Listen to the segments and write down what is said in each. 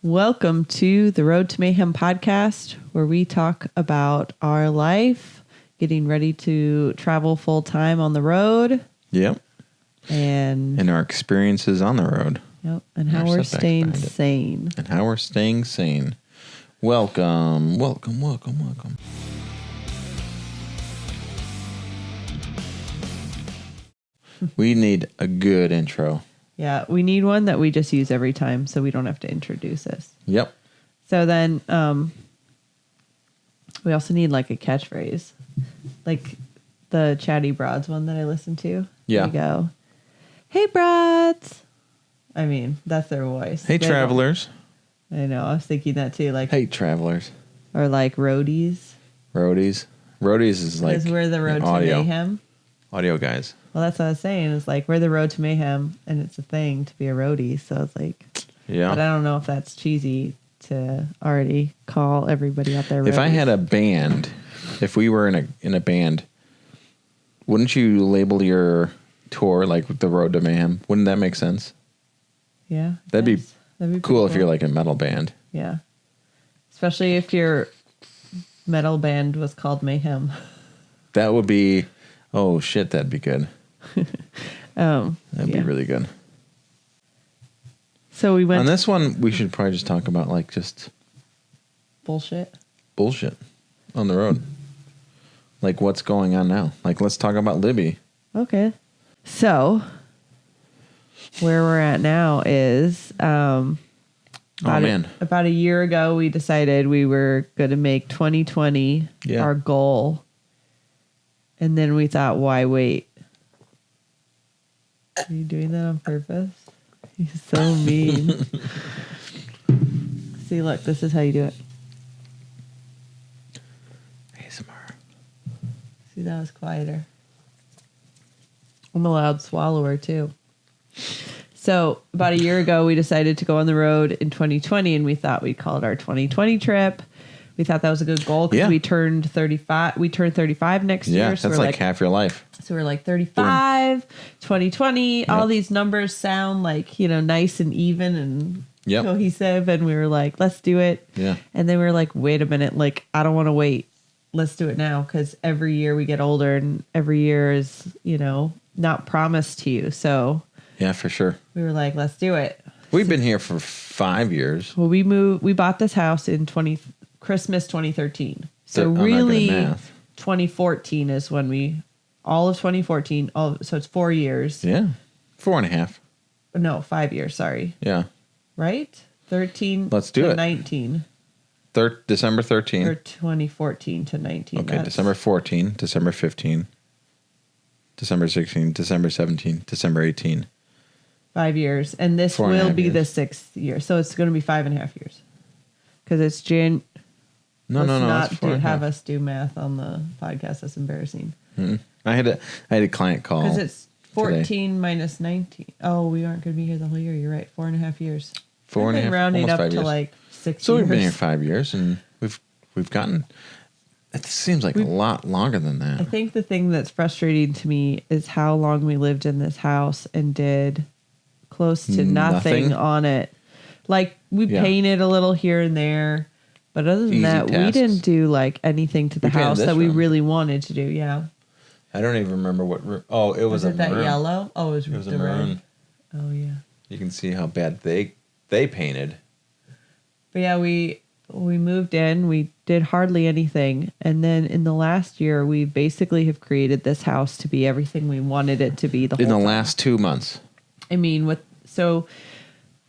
Welcome to the Road to Mayhem podcast, where we talk about our life, getting ready to travel full time on the road. Yep. And our experiences on the road. Yep. And how we're staying sane. And how we're staying sane. Welcome. We need a good intro. Yeah, we need one that we just use every time so we don't have to introduce us. Yep. So then we also need like a catchphrase. Like the Chatty Broads one that I listened to. Yeah. They go, "Hey, broads." I mean, that's their voice. Hey, travelers. I know. I was thinking that too. Like, hey, travelers. Or like roadies. Roadies is like... Because we're the Road to Mayhem. Audio guys. Well, that's what I was saying. It's like we're the Road to Mayhem, and it's a thing to be a roadie. So it's like... Yeah. But I don't know if that's cheesy to already call everybody out there roadies. If I had a band, if we were in a band, wouldn't you label your tour like the Road to Mayhem? Wouldn't that make sense? Yeah. That'd be cool if you're like a metal band. Yeah. Especially if your metal band was called Mayhem. That would be... Oh, shit, that'd be good. That'd be really good. So we went... On this one, we should probably just talk about, like, just... Bullshit on the road. Like, what's going on now? Like, let's talk about Libby. Okay. So, where we're at now is... About a year ago, we decided we were going to make 2020 our goal. And then we thought, why wait? Are you doing that on purpose? He's so mean. See, look, this is how you do it. ASMR. See, that was quieter. I'm a loud swallower, too. So, about a year ago, we decided to go on the road in 2020, and we thought we'd call it our 2020 trip. We thought that was a good goal because we turned 35. We turned 35 next year. Yeah, so that's like half your life. So we're like 35, 2020. Yep. All these numbers sound like, nice and even and cohesive. And we were like, let's do it. Yeah. And then we were like, wait a minute. Like, I don't want to wait. Let's do it now because every year we get older and every year is, not promised to you. So yeah, for sure. We were like, let's do it. We've been here for 5 years. Well, we bought this house in Christmas 2013. So really 2014 is when all of 2014, so it's 4 years. Yeah. 4.5. No, 5 years, sorry. Yeah. Right? 13 Let's do it. 19. December 13. Or 2014 to 19. Okay, December 14, December 15, December 16, December 17, December 18. 5 years. And this will be the 6th year. So it's going to be 5.5 years. Because it's No. Let's not have us do math on the podcast. That's embarrassing. Mm-hmm. I had a client call. Because it's 14 today. Minus 19. Oh, we aren't going to be here the whole year. You're right. 4.5 years. 4.5. Rounding up to like 6 years. So we've been here 5 years, and we've gotten. It seems like a lot longer than that. I think the thing that's frustrating to me is how long we lived in this house and did close to nothing on it. Like we painted a little here and there. But other than that, we didn't do like anything to the house that we really wanted to do. Yeah. I don't even remember what room. Oh, it was a that maroon. Yellow? Oh, it was a maroon. Oh, yeah. You can see how bad they painted. But yeah, we moved in. We did hardly anything. And then in the last year, we basically have created this house to be everything we wanted it to be in the last 2 months. I mean,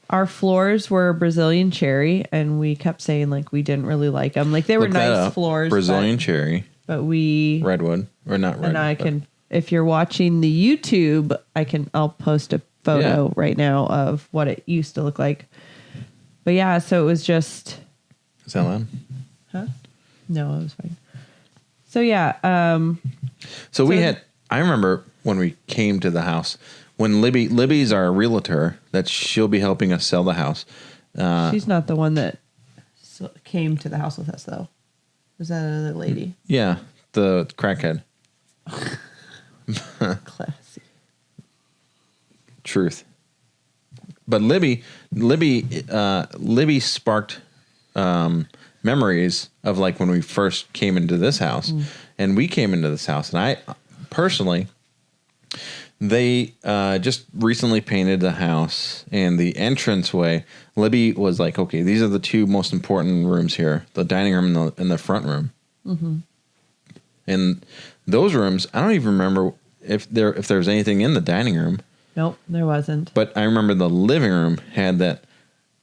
our floors were Brazilian cherry, and we kept saying like we didn't really like them. Like they were nice floors, Brazilian cherry, but redwood or not redwood. And I can, if you're watching the YouTube, I'll post a photo right now of what it used to look like. But yeah, so it was just. Is that loud? Huh? No, it was fine. So yeah. So we had. I remember when we came to the house. When Libby's our realtor, that she'll be helping us sell the house. She's not the one that came to the house with us, though. Was that another lady? Yeah, the crackhead. Classy. Truth. but Libby sparked memories of like when we first came into this house, and we came into this house, and I personally, they just recently painted the house, and the entranceway. Libby was like, okay, these are the two most important rooms here: the dining room and the front room. Mm-hmm. And those rooms, I don't even remember if there was anything in the dining room. Nope, there wasn't. But I remember the living room had that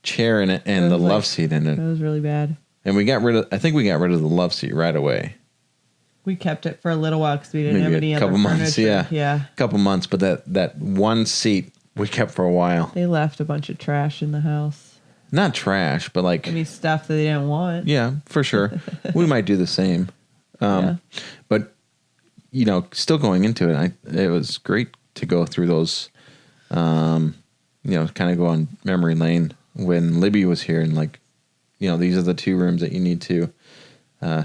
chair in it and the love seat in it. That was really bad. And I think we got rid of the love seat right away. We kept it for a little while because we didn't have any other furniture. Months, yeah. A couple months, but that one seat we kept for a while. They left a bunch of trash in the house. Not trash, but like... I mean, stuff that they didn't want. Yeah, for sure. We might do the same. But, you know, still going into it, it was great to go through those, you know, kind of go on memory lane when Libby was here and like, you know, these are the two rooms that you need to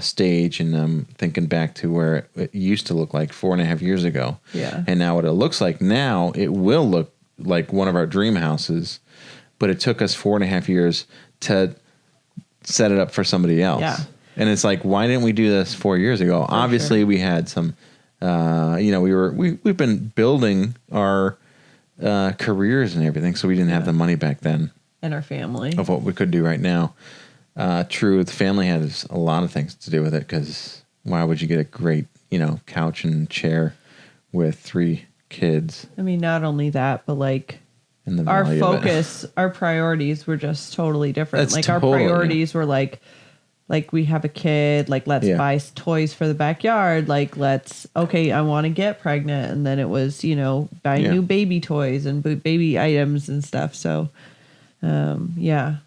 stage, and thinking back to where it used to look like 4.5 years ago. Yeah. And now what it looks like now, it will look like one of our dream houses, but it took us 4.5 years to set it up for somebody else. Yeah. And it's like, why didn't we do this 4 years ago? Obviously, we had some, you know, we've been building our careers and everything, so we didn't have the money back then. And our family. Of what we could do right now. True, the family has a lot of things to do with it, because why would you get a great, you know, couch and chair with 3 kids? I mean, not only that, but like And our focus, our priorities were just totally different. Our priorities were like we have a kid, like let's buy toys for the backyard, like I want to get pregnant, and then it was, you know, buy new baby toys and baby items and stuff. So, But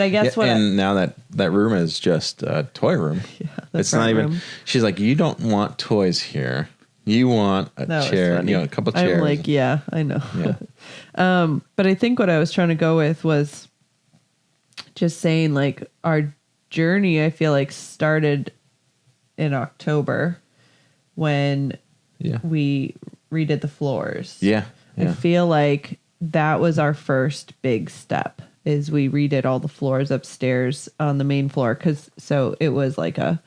I guess now that room is just a toy room. Yeah, it's not even. Room. She's like, you don't want toys here. You want a chair, you know, a couple chairs. I'm like, yeah, I know. Yeah. But I think what I was trying to go with was just saying, like, our journey, I feel like, started in October when we redid the floors. Yeah. I feel like that was our first big step. Is we redid all the floors upstairs on the main floor, so it was like a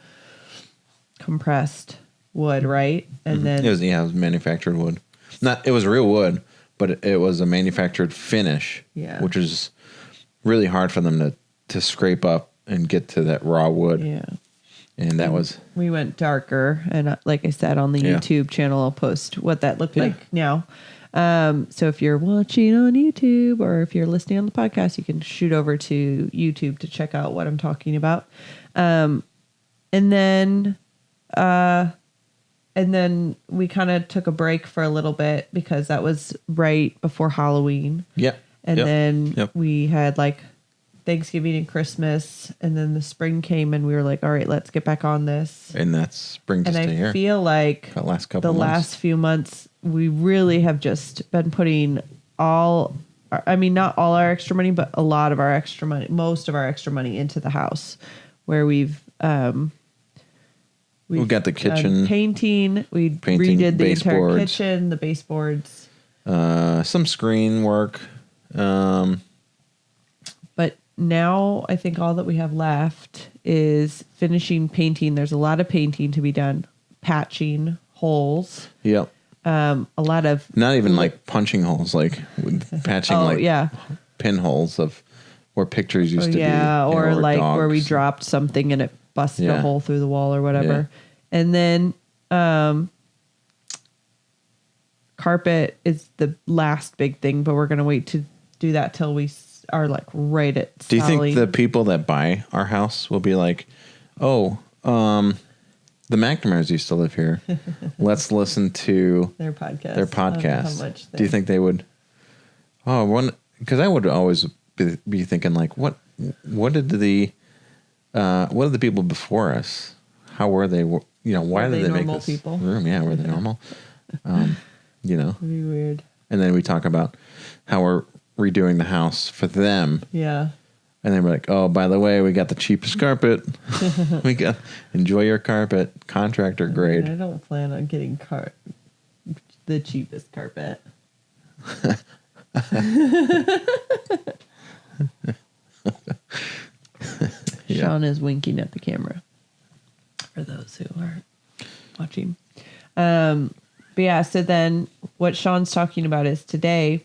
compressed wood, right? And then it was manufactured wood. It was real wood, but it was a manufactured finish, which is really hard for them to scrape up and get to that raw wood. Yeah, and we went darker, and like I said on the YouTube channel, I'll post what that looked like now. So if you're watching on YouTube or if you're listening on the podcast, you can shoot over to YouTube to check out what I'm talking about. And then we kind of took a break for a little bit because that was right before Halloween. Yep. And then we had like Thanksgiving and Christmas, and then the spring came and we were like, all right, let's get back on this. And that's brings us to here. And I feel like last few months, we really have just been putting not all our extra money, but a lot of our extra money, most of our extra money into the house, where we've got the kitchen painting. We redid the entire kitchen, the baseboards, some screen work. But now I think all that we have left is finishing painting. There's a lot of painting to be done, patching holes. Yep. A lot of not even like punching holes, like patching pinholes of where pictures used to be. Yeah, or like dogs. Where we dropped something and it busted a hole through the wall or whatever. Yeah. And then carpet is the last big thing, but we're gonna wait to do that till we are like right at Do you think the people that buy our house will be like, the McNamara's used to live here. Let's listen to their podcast. How much do you think they would? Because I would always be thinking like, what did the people before us? How were they? You know, why did they make this people? Room? Yeah, were they normal? You know, it'd be weird. And then we talk about how we're redoing the house for them. Yeah. And then we're like, oh, by the way, we got the cheapest carpet. We got enjoy your carpet, contractor grade. I don't plan on getting the cheapest carpet. Yeah. Sean is winking at the camera for those who aren't watching. But yeah, so then what Sean's talking about is today,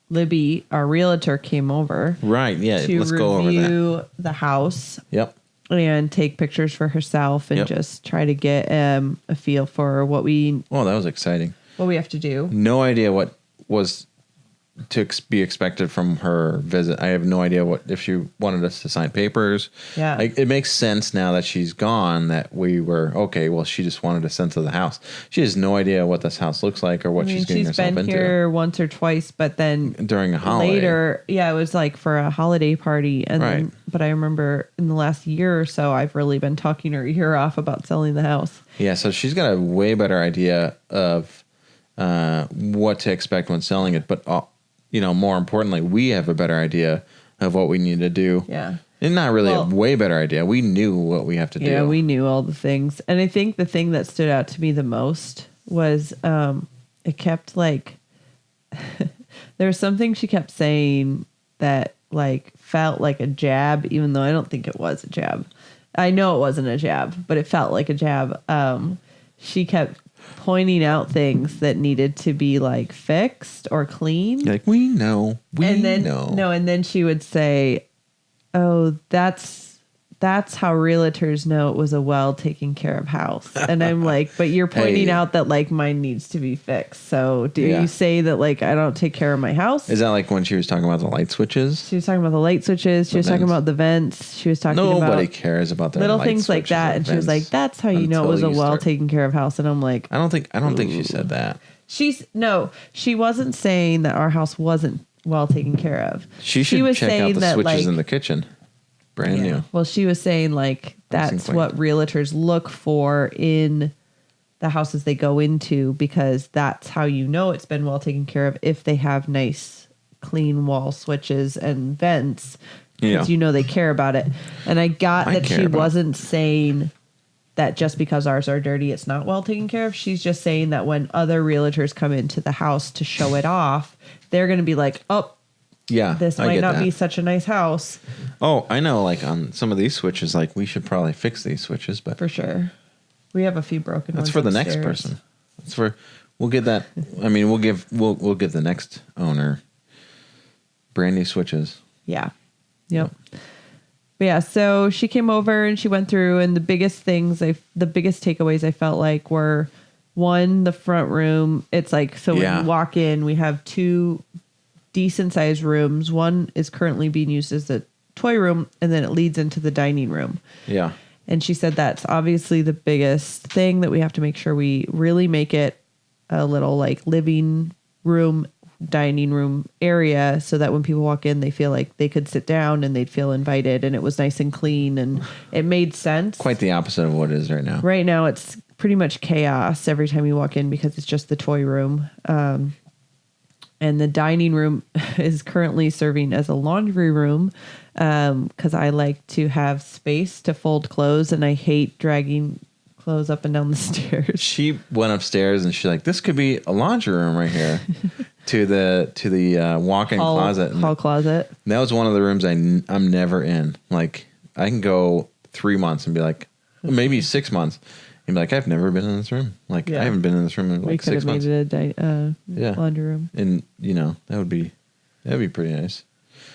Libby, our realtor, came over. Right. Yeah. To Let's go over that. review the house. Yep. And take pictures for herself and just try to get a feel for what we. Oh, that was exciting. What we have to do. No idea what was to be expected from her visit. I have no idea if she wanted us to sign papers. Yeah. It makes sense now that she's gone that we were, okay, well, she just wanted a sense of the house. She has no idea what this house looks like or what she's getting herself into. She's been here once or twice, but then during a holiday. Later, it was like for a holiday party. And then, but I remember in the last year or so, I've really been talking her ear off about selling the house. Yeah, so she's got a way better idea of what to expect when selling it, but more importantly, we have a better idea of what we need to do. Yeah. And not really a way better idea. We knew what we have to do. Yeah, we knew all the things. And I think the thing that stood out to me the most was it kept like, there was something she kept saying that like felt like a jab, even though I don't think it was a jab. I know it wasn't a jab, but it felt like a jab. She kept pointing out things that needed to be like fixed or cleaned. Like, we know. And then she would say, oh, that's how realtors know it was a well taken care of house. And I'm like, but you're pointing out that like mine needs to be fixed. So do you say that like I don't take care of my house? Is that like when she was talking about the light switches? She was talking about the light switches. She was talking about the vents. She was talking about nobody cares about the little things like that. And she was like, that's how you know it was a well taken care of house. And I'm like, I don't think she said that. She wasn't saying that our house wasn't well taken care of. She was check out the switches in the kitchen. Brand new. Well, she was saying like that's what realtors look for in the houses they go into, because that's how you know it's been well taken care of if they have nice, clean wall switches and vents, because you know they care about it. And I got that she wasn't saying that just because ours are dirty, it's not well taken care of. She's just saying that when other realtors come into the house to show it off, they're going to be like, oh, yeah, this might not be such a nice house. Oh, I know. Like on some of these switches, like we should probably fix these switches, but for sure, we have a few broken ones. That's for the next person. That's for we'll get that. I mean, we'll give the next owner brand new switches. Yeah. Yep. But yeah. So she came over and she went through, and the biggest takeaways I felt like were, one, the front room. It's like when you walk in, we have two decent sized rooms. One is currently being used as a toy room, and then it leads into the dining room. Yeah. And she said that's obviously the biggest thing, that we have to make sure we really make it a little like living room, dining room area, so that when people walk in, they feel like they could sit down and they'd feel invited, and it was nice and clean and it made sense. Quite the opposite of what it is right now. Right now it's pretty much chaos every time you walk in, because it's just the toy room. And the dining room is currently serving as a laundry room, because I like to have space to fold clothes, and I hate dragging clothes up and down the stairs. She went upstairs and she's like, "This could be a laundry room right here," to the walk-in closet. Hall closet. And that was one of the rooms I'm never in. Like I can go 3 months and be like, maybe 6 months. And be like, I've never been in this room. Like, I haven't been in this room in like 6 months. We could have made it a laundry room. And, that'd be pretty nice.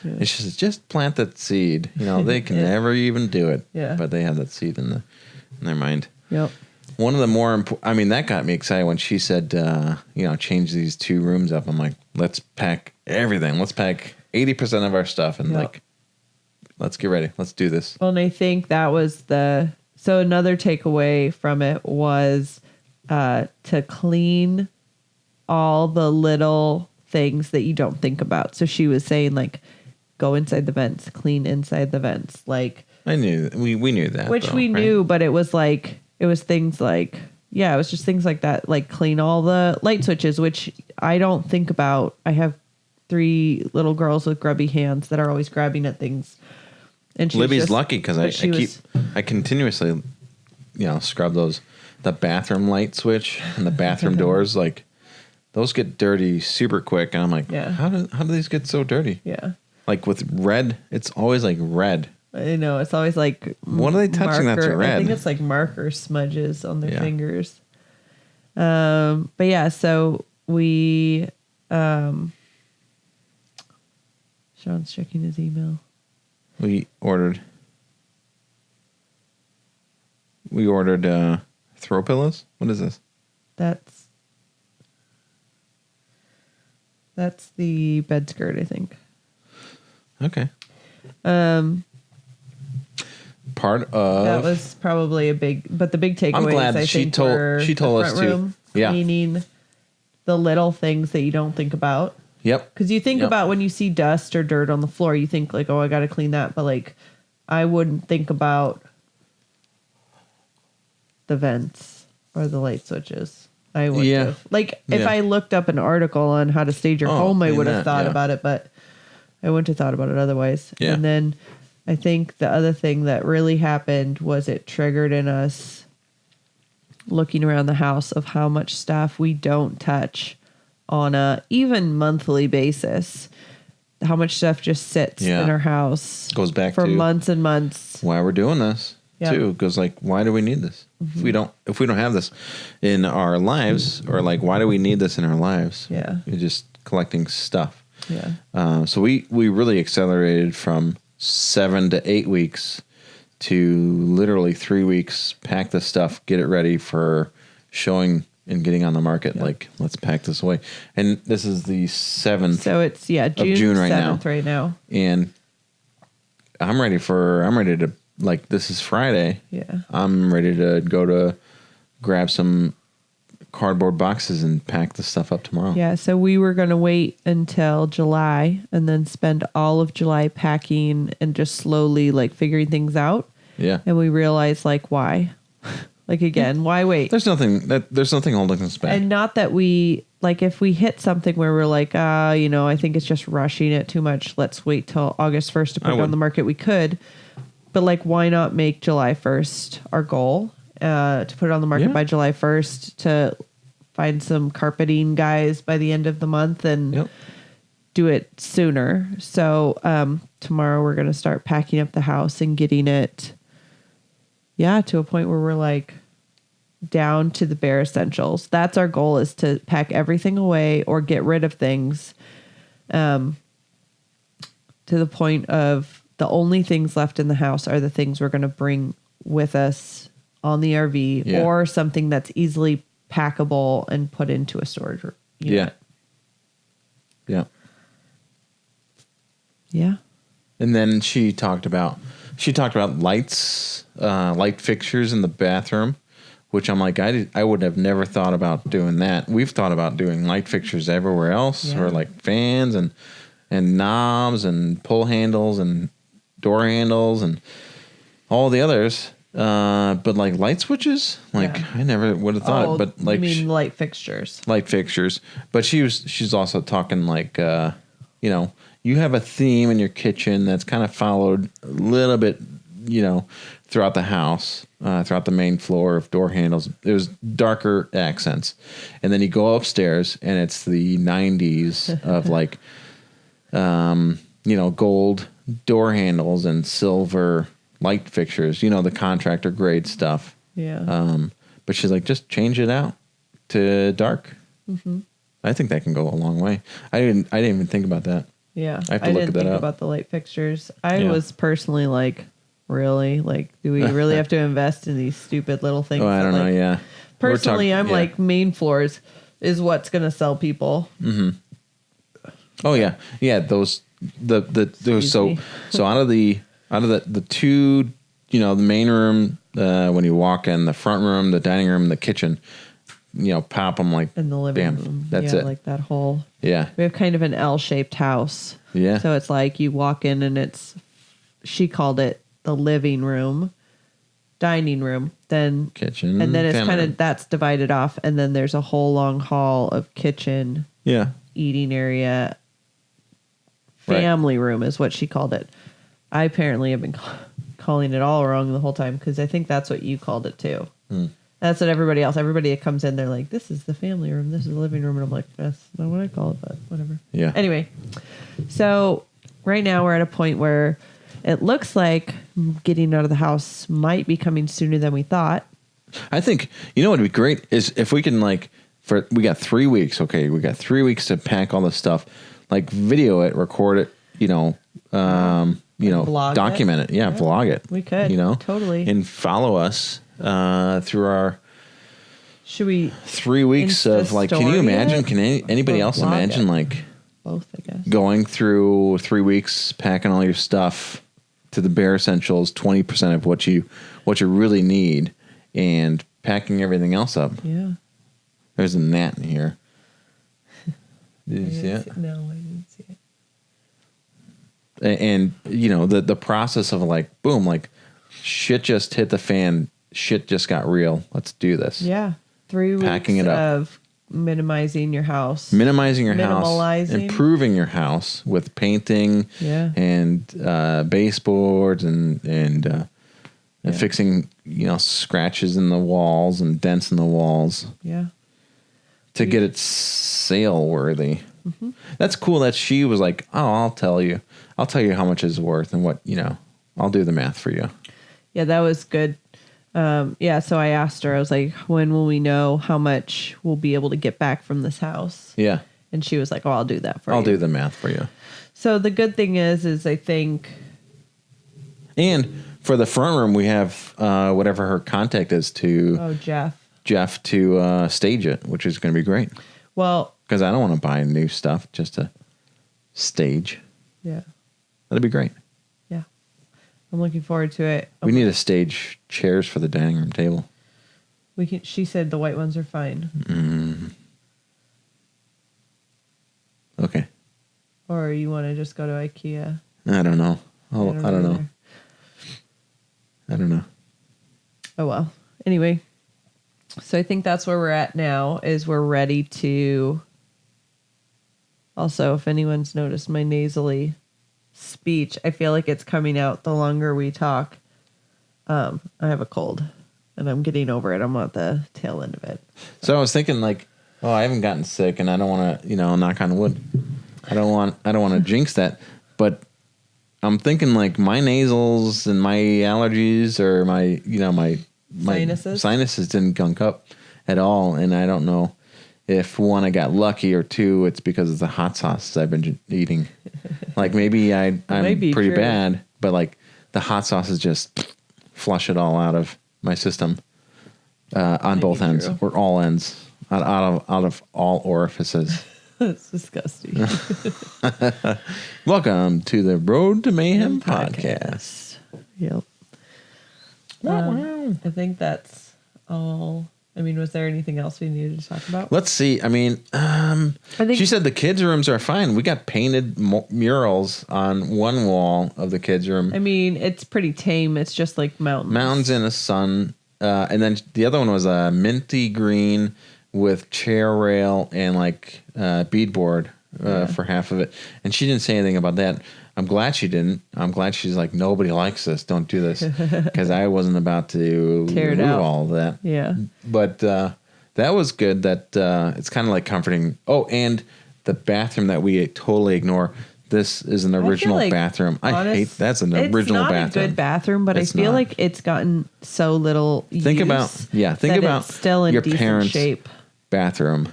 Yeah. It's just plant that seed. They can never even do it. Yeah. But they have that seed in their mind. Yep. One of the more important, that got me excited when she said, change these 2 rooms up. I'm like, let's pack everything. Let's pack 80% of our stuff and let's get ready. Let's do this. Well, and I think that was so another takeaway from it was to clean all the little things that you don't think about. So she was saying, like, go inside the vents, clean inside the vents. Like, I knew we knew that, which we knew, but it was things like, it was just things like that, like clean all the light switches, which I don't think about. I have 3 little girls with grubby hands that are always grabbing at things. And Libby's lucky because I continuously, scrub the bathroom light switch and the bathroom doors. Like those get dirty super quick. And I'm like, Yeah. how do these get so dirty? Yeah. Like with red, it's always like red. I know. It's always like What are they touching that's red? I think it's like marker smudges on their Yeah. fingers. But yeah, so we Sean's checking his email. We ordered throw pillows. What is this? That's the bed skirt, I think. Okay. Part of that was probably but the big takeaway. I'm glad I she think told us to. Yeah. Cleaning the little things that you don't think about. Yep. Because you think about when you see dust or dirt on the floor, you think like, oh, I got to clean that. But like, I wouldn't think about the vents or the light switches. I would have. Like, if I looked up an article on how to stage your home, I would have thought about it, but I wouldn't have thought about it otherwise. Yeah. And then I think the other thing that really happened was it triggered in us looking around the house of how much stuff we don't touch on a even monthly basis. How much stuff just sits in our house. Goes back for to months and months. Why we're doing this too. Goes like, why do we need this? If we don't have this in our lives, or like, why do we need this in our lives? Yeah. You're just collecting stuff. Yeah. So we really accelerated from 7 to 8 weeks to literally 3 weeks. Pack the stuff, get it ready for showing and getting on the market. Like, let's pack this away. And this is the 7th. So it's June right 7th right now. And I'm ready to, like, this is Friday. Yeah. I'm ready to go to grab some cardboard boxes and pack the stuff up tomorrow. Yeah, so we were going to wait until July and then spend all of July packing and just slowly like figuring things out. Yeah. And we realized like why? Like again, why wait? There's nothing holding us back. And not that we like if we hit something where we're like, I think it's just rushing it too much. Let's wait till August 1st to put it on the market. We could. But like why not make July 1st our goal? To put it on the market by July 1st, to find some carpeting guys by the end of the month and do it sooner. So tomorrow we're going to start packing up the house and getting it, to a point where we're like down to the bare essentials. That's our goal, is to pack everything away or get rid of things to the point of the only things left in the house are the things we're going to bring with us on the RV or something that's easily packable and put into a storage unit. Yeah. And then she talked about lights, light fixtures in the bathroom, which I'm like, I would have never thought about doing that. We've thought about doing light fixtures everywhere else, or like fans and knobs and pull handles and door handles and all the others. But like light switches, I never would have thought. But like, you mean light fixtures? Light fixtures. But she's also talking like, you have a theme in your kitchen that's kind of followed a little bit, throughout the house, throughout the main floor of door handles. There's darker accents, and then you go upstairs and it's the 90s of like, gold door handles and silver light fixtures, the contractor grade stuff. Yeah. But she's like, just change it out to dark. Mm-hmm. I think that can go a long way. I didn't even think about that. Yeah. I have to look didn't that think up. about the light fixtures. I was personally like, really? Like, do we really have to invest in these stupid little things? Oh, I don't know. Yeah. Personally, I'm like, main floors is what's going to sell people. Mm-hmm. Oh yeah. Yeah. Those so out of the two, the main room, when you walk in, the front room, the dining room, the kitchen, pop them like in the living room. That's it. Like that whole. Yeah. We have kind of an L-shaped house. Yeah. So it's like you walk in and she called it the living room, dining room, then kitchen, and then it's kind of that's divided off, and then there's a whole long hall of kitchen, eating area. Family room is what she called it. I apparently have been calling it all wrong the whole time, because I think that's what you called it too. That's what everybody that comes in, they're like, this is the family room, this is the living room. And I'm like, that's not what I call it, but whatever. Yeah. Anyway, so right now we're at a point where it looks like getting out of the house might be coming sooner than we thought. I think, you know what would be great is if we can we got 3 weeks. Okay. We got 3 weeks to pack all this stuff, like video it, record it, Vlog document it. Yeah, vlog it. We could, totally. And follow us through our should we 3 weeks of can you imagine? Can anybody else imagine both? I guess going through 3 weeks, packing all your stuff to the bare essentials, 20% of what you really need, and packing everything else up. Yeah. There's a gnat in here. Did you see it? No, I didn't see it. And the process of boom, shit just hit the fan, shit just got real. Let's do this. Yeah. 3 weeks packing it up. Of minimizing your house. Minimizing your house. Improving your house with painting and baseboards and fixing, scratches in the walls and dents in the walls. Yeah. To get it sale worthy. Mm-hmm. That's cool that she was like, oh, I'll tell you how much it's worth and what, I'll do the math for you. Yeah, that was good. So I asked her, I was like, when will we know how much we'll be able to get back from this house? Yeah. And she was like, oh, I'll do that for you. I'll do the math for you. So the good thing is I think. And for the front room, we have whatever her contact is to. Oh, Jeff to stage it, which is going to be great. Well, because I don't want to buy new stuff just to stage. Yeah. That'd be great. Yeah. I'm looking forward to it. We need to stage chairs for the dining room table. She said the white ones are fine. Mm. Okay. Or you want to just go to IKEA? I don't know. I don't know. I don't know. Oh, well. Anyway. So I think that's where we're at now, is we're ready to. Also, if anyone's noticed my nasally speech, I feel like it's coming out the longer we talk. I have a cold and I'm getting over it. I'm at the tail end of it. So I was thinking I haven't gotten sick and I don't want to, knock on wood. I don't want to jinx that, but I'm thinking my nasals and my allergies or my sinuses didn't gunk up at all, and I don't know if one, I got lucky, or two, it's because of the hot sauces I've been eating. Maybe I'm pretty true. bad, but the hot sauces just flush it all out of my system on both ends or all ends, out of all orifices. That's disgusting. Welcome to the Road to Mayhem podcast. Yep. I think that's all. I mean, was there anything else we needed to talk about? Let's see. I mean, she said the kids' rooms are fine. We got painted murals on one wall of the kids' room. I mean, it's pretty tame. It's just like mountains. Mountains in the sun. And then the other one was a minty green with chair rail and beadboard for half of it. And she didn't say anything about that. I'm glad she didn't. I'm glad she's like, nobody likes this. Don't do this. Because I wasn't about to tear it out. All of that. Yeah. But that was good. That it's kind of comforting. Oh, and the bathroom that we totally ignore. This is an original bathroom. I hate that's an original bathroom. It's not a good bathroom, but I feel like it's gotten so little use. Think about it's still in your decent parents' shape. Bathroom.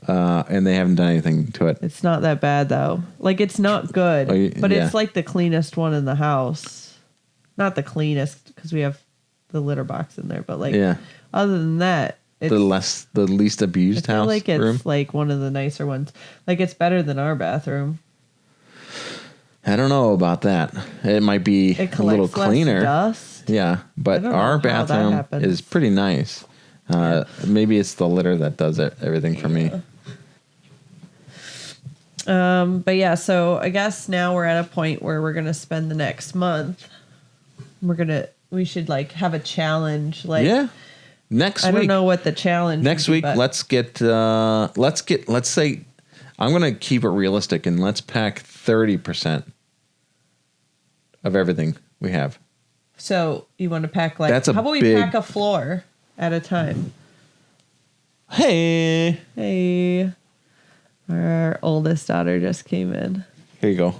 And they haven't done anything to it. It's not that bad though. It's not good, but it's the cleanest one in the house. Not the cleanest because we have the litter box in there, but other than that, it's the least abused house. I feel room. It's one of the nicer ones. It's better than our bathroom. I don't know about that. It might be a little cleaner. Dust. Yeah, but our bathroom is pretty nice. Maybe it's the litter that does everything for me. But yeah, so I guess now we're at a point where we're gonna spend the next month. We should have a challenge. Next week. I don't know what the challenge. Next week, let's say, I'm gonna keep it realistic and let's pack 30% of everything we have. So you want to pack That's how about we pack a floor? at a time. Hey. Hey. Our oldest daughter just came in. Here you go.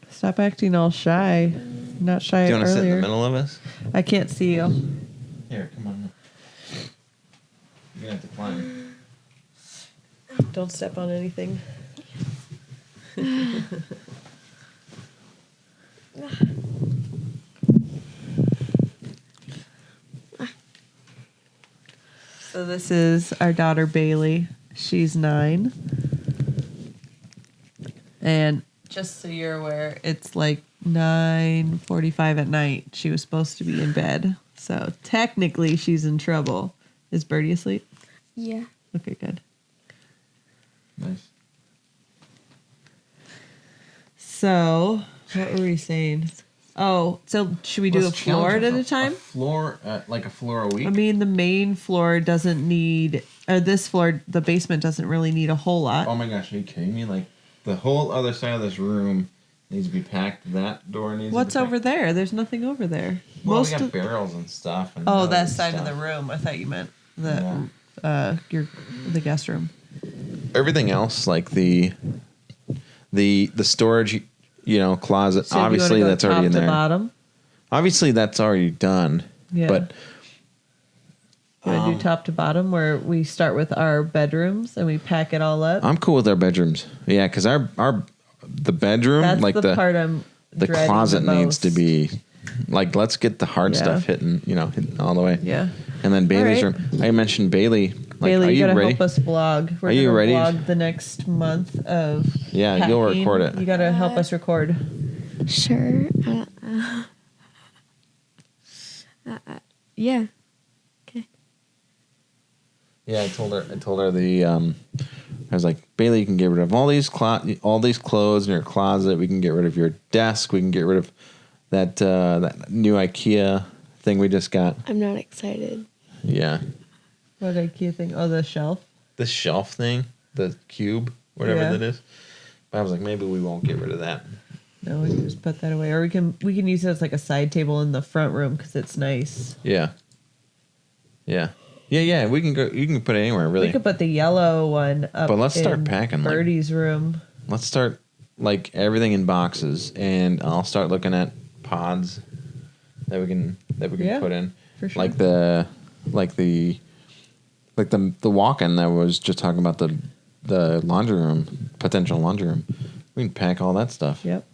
Stop acting all shy. Not shy Do you want to sit in the earlier. middle of us? I can't see you. Here, come on. You're going to have to climb. Don't step on anything. So this is our daughter Bailey. She's 9. And just so you're aware, it's like 9:45 at night. She was supposed to be in bed. So technically she's in trouble. Is Birdie asleep? Yeah. Okay, good. Nice. So, what were we saying? Oh, so should we do a floor at a time? A floor, like a floor a week? I mean, the main floor doesn't need, or this floor, the basement doesn't really need a whole lot. Oh my gosh, are you kidding me? Like, the whole other side of this room needs to be packed. That door needs What's to be over there? There's nothing over there. Well, we got barrels and stuff. And Oh, rugs that and side of stuff. the room. I thought you meant the guest room. Everything else, like the storage, closet. So do you wanna obviously, go that's already in top to there. Bottom. Obviously, that's already done. Yeah. But You want to do top to bottom, where we start with our bedrooms and we pack it all up. I'm cool with our bedrooms. Yeah, because the bedroom, That's like the part I'm the dreading closet the needs to most. be like, let's get the hard Yeah. stuff hitting all the way. Yeah. And then Bailey's All right. room. I mentioned Bailey. Like, Bailey, are you you gotta ready? help us vlog. We're Are you gonna ready? vlog the next month of Yeah, you'll packing. record it. You gotta help us record. Sure. Yeah. Okay. Yeah, I told her I was like, Bailey, you can get rid of all these clothes in your closet. We can get rid of your desk. We can get rid of that new IKEA thing we just got. I'm not excited. Yeah. What IKEA thing? Oh, the shelf. The shelf thing, the cube, whatever Yeah. that is. But I was like, maybe we won't get rid of that. No, we can just put that away, or we can use it as like a side table in the front room because it's nice. Yeah. Yeah. Yeah. We can go. You can put it anywhere, really. We could put the yellow one up. But let's start in packing, like- Birdie's room. Let's start like everything in boxes, and I'll start looking at pods that we can Yeah, put in, for sure. like the walk-in that was just talking about the laundry room, potential laundry room. We can pack all that stuff. Yep.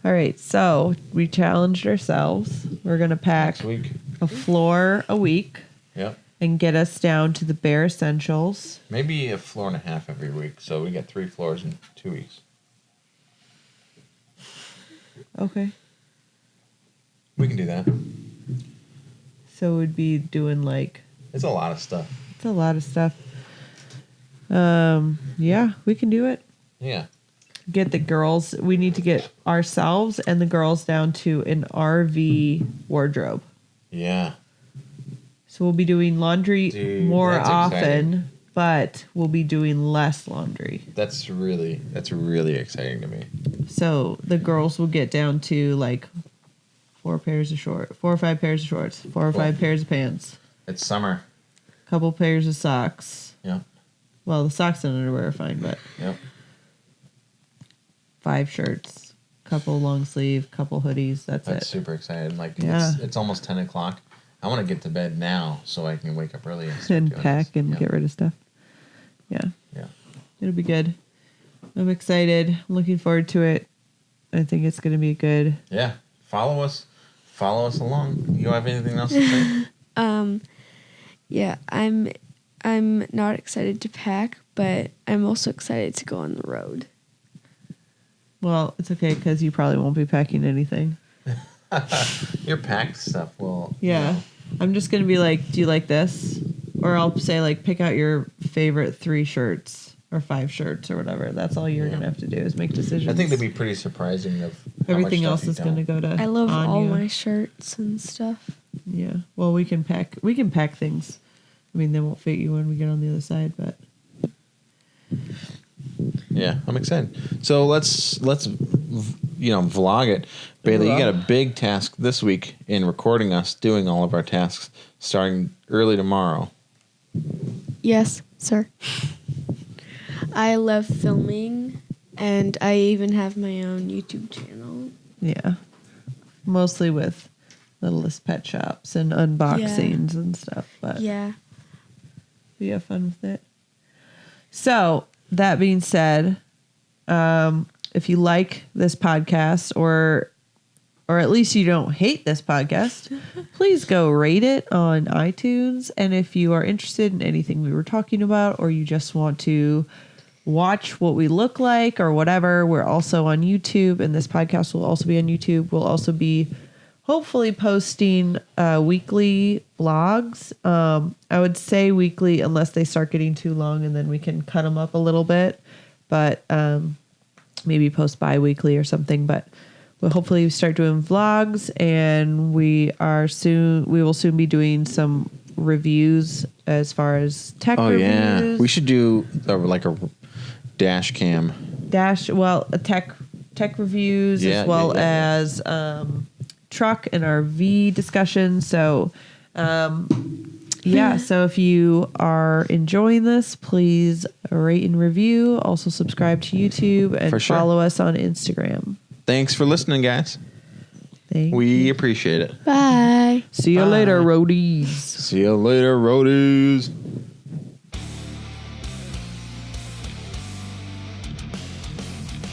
All right, so we challenged ourselves. We're gonna pack Next week. a floor a week Yep. and get us down to the bare essentials. Maybe a floor and a half every week, so we get 3 floors in 2 weeks. Okay. We can do that. So we'd be doing like, It's a lot of stuff. it's a lot of stuff. Yeah, we can do it. Yeah. Get the girls. We need to get ourselves and the girls down to an RV wardrobe. Yeah. So we'll be doing laundry Dude, more that's often, exciting. but we'll be doing less laundry. That's really exciting to me. So the girls will get down to like 4 or 5 pairs of shorts, 4 or 5 pairs of pants, It's summer. couple pairs of socks. Yep. Well, the socks and underwear are fine, but Yep. 5 shirts, couple long sleeve, couple hoodies. That's That's it. super exciting. Like, Yeah. it's almost 10 o'clock. I want to get to bed now so I can wake up early and, start And doing pack this. and Yep. get rid of stuff. Yeah, Yeah. it'll be good. I'm excited. I'm looking forward to it. I think it's going to be good. Yeah. Follow us along. You have anything else to say? Yeah, I'm not excited to pack, but I'm also excited to go on the road. Well, it's okay because you probably won't be packing anything. Your packed stuff will. Yeah. I'm just going to be like, do you like this? Or I'll say, like, pick out your favorite 3 shirts or 5 shirts or whatever. That's all you're Yeah. going to have to do is make decisions. I think that'd be pretty surprising of how Everything much else stuff you is going to don't. go to I love all Anya. my shirts and stuff. Yeah. Well, we can pack things. I mean, they won't fit you when we get on the other side, but Yeah, I'm excited. So let's vlog it. Bailey, you Well. got a big task this week in recording us doing all of our tasks starting early tomorrow. Yes, sir. I love filming, and I even have my own YouTube channel. Yeah. Mostly with Littlest Pet Shops and unboxings and stuff. But Yeah. we have fun with it. So, that being said, if you like this podcast or at least you don't hate this podcast, please go rate it on iTunes. And if you are interested in anything we were talking about, or you just want to watch what we look like or whatever, we're also on YouTube, and this podcast will also be on YouTube. We'll also be hopefully posting weekly vlogs. I would say weekly unless they start getting too long, and then we can cut them up a little bit. But maybe post bi-weekly or something. But we'll hopefully start doing vlogs, and we will soon be doing some reviews as far as tech reviews. Yeah, we should do like a dash cam. Tech reviews as well as truck and RV discussion. So, so if you are enjoying this, please rate and review. Also subscribe to YouTube and follow us on Instagram. Thanks for listening, guys. We appreciate it. Bye. See you later, roadies. See you later, roadies.